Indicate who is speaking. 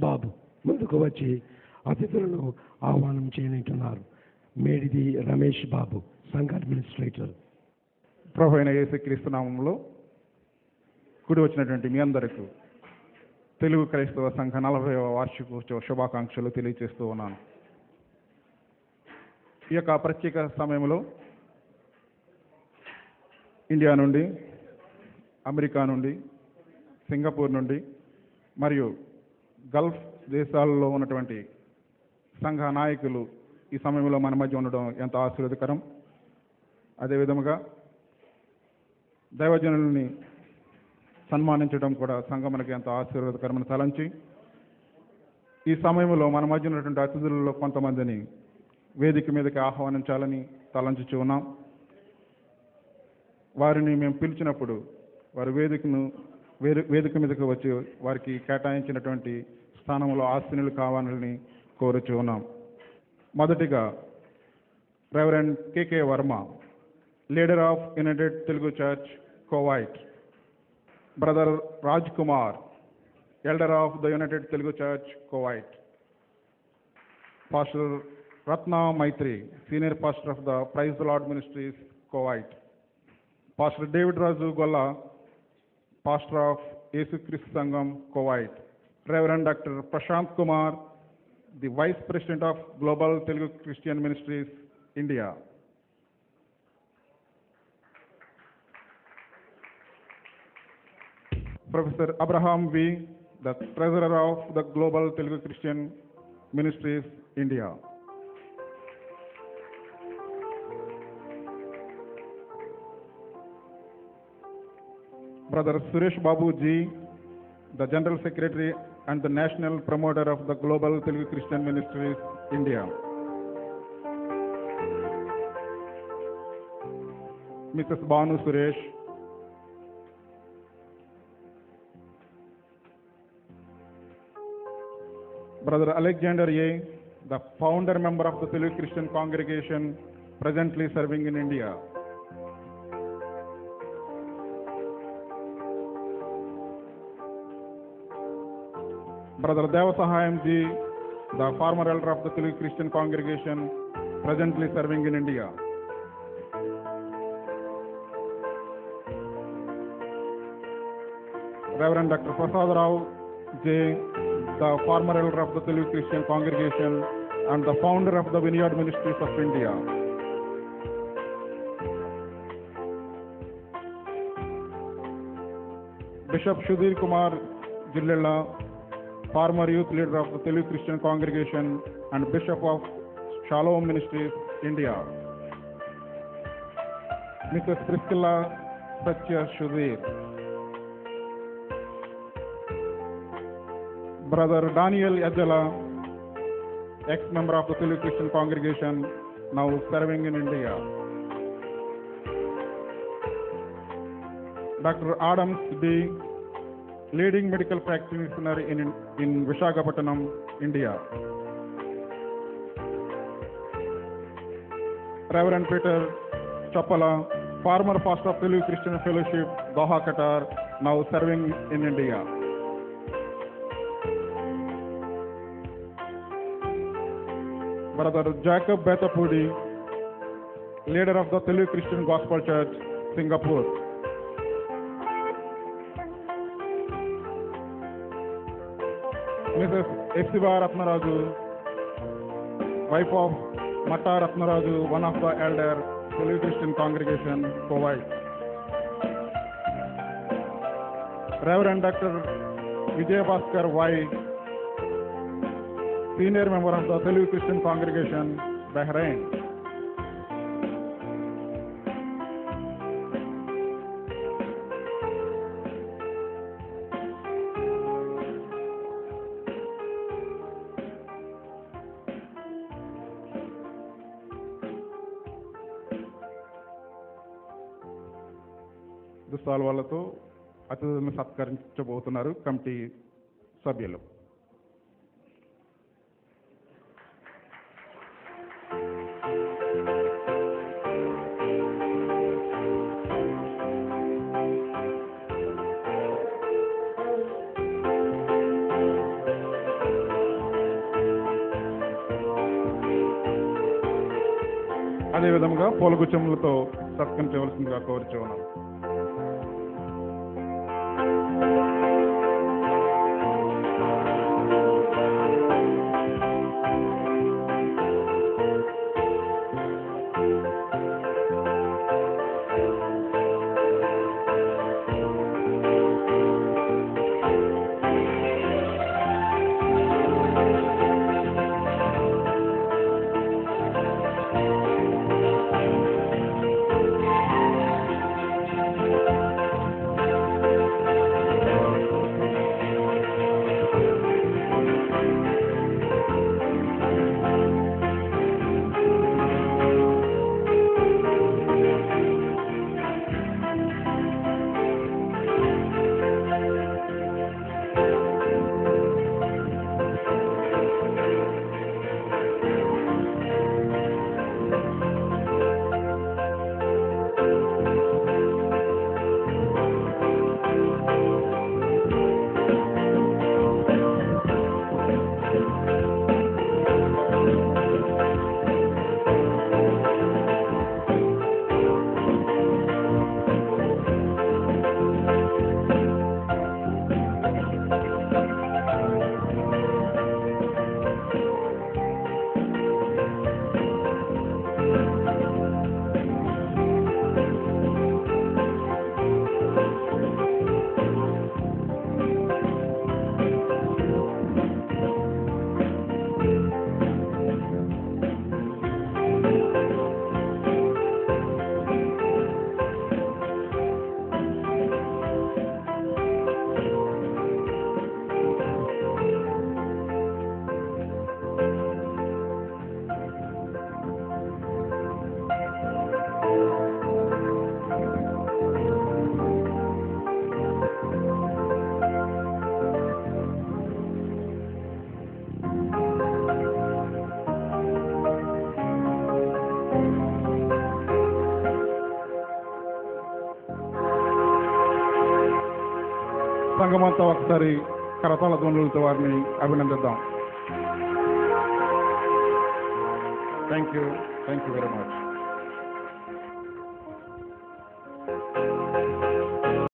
Speaker 1: బాబు ముందుకు వచ్చి అతిథులను ఆహ్వానం చేయనుంటున్నారు. మేడిది రమేష్ బాబు, సంఘ అడ్మినిస్ట్రేటర్.
Speaker 2: ప్రభు అయిన యేసుక్రీస్తు నామములో కూడి వచ్చినటువంటి మీ అందరికీ తెలుగు క్రైస్తవ సంఘ 40వ వార్షికోత్సవ శుభాకాంక్షలు తెలియజేస్తూ ఉన్నాను. ఈ యొక్క ప్రత్యేక సమయంలో ఇండియా నుండి, అమెరికా నుండి, సింగపూర్ నుండి మరియు గల్ఫ్ దేశాలలో ఉన్నటువంటి సంఘ నాయకులు ఈ సమయంలో మన మధ్య ఉండడం ఎంతో ఆశీర్వాదకరం. అదేవిధముగా దైవజనుల్ని సన్మానించడం కూడా సంఘమునకు ఎంతో ఆశీర్వాదకరమని తలంచి, ఈ సమయంలో మన మధ్య ఉన్నటువంటి అతిథులలో కొంతమందిని వేదిక మీదకి ఆహ్వానించాలని తలంచుచూ ఉన్నాం. వారిని మేము పిలిచినప్పుడు వారి వేదిక మీదకి వచ్చి వారికి కేటాయించినటువంటి స్థానంలో ఆసీనులు కావాలని కోరుచూ ఉన్నాం. మొదటిగా reverend KK Varma, leader of united Telugu church Kuwait. Brother Raj Kumar, elder of the united Telugu church Kuwait. Pastor Ratna Maitri, senior pastor of the praise the Lord ministries Kuwait. Pastor David Raju Golla, pastor of యేసుక్రీస్తు సంఘం Kuwait. Reverend doctor Prashant Kumar, the vice president of global Telugu Christian ministries India. Professor Abraham V., the treasurer of the Global Telugu Christian Ministries, India. Brother Suresh Babu Ji, the General Secretary and the National Promoter of the Global Telugu Christian Ministries, India. Mrs. Banu Suresh. Brother Alexander A., the founder member of the Telugu Christian congregation, presently serving in India. Brother Devasahayam Ji, the former elder of the Telugu Christian congregation, presently serving in India. Reverend Dr. Prasad Rao J., the former elder of the Telugu Christian congregation and the founder of the Vineyard Ministries of India. Bishop Sudhir Kumar Jillella, former youth leader of the Telugu Christian congregation and Bishop of Shalom Ministries, India. Mrs. Priscilla Satya Sudhir. Brother Daniel Yajala, ex-member of the Telugu Christian congregation, now serving in India. Dr. Adams B., leading medical practitioner in Visakhapatnam, India. Reverend Peter Chapala, former pastor of Telugu Christian Fellowship, Doha, Qatar, now serving in India. Brother Jacob Betapudi, leader of the Telugu Christian Gospel Church, Singapore. Mrs. Epsiba Ratnaraju, wife of Mata Ratnaraju, one of the elder Telugu Christian congregation, Kuwait. Reverend Dr. Vijay Bhaskar Y., senior member of the Telugu Christian congregation, Bahrain. దుస్తాల్వాలతో అతిథులను సత్కరించబోతున్నారు committee సభ్యులు. అదేవిధంగా పూలగుచ్చములతో సత్కరించవలసిందిగా కోరుచు ఉన్నాం. సంఘమంతా ఒకసారి కరతాళ ధ్వనులతో వారిని అభినందిద్దాం. Thank you very much.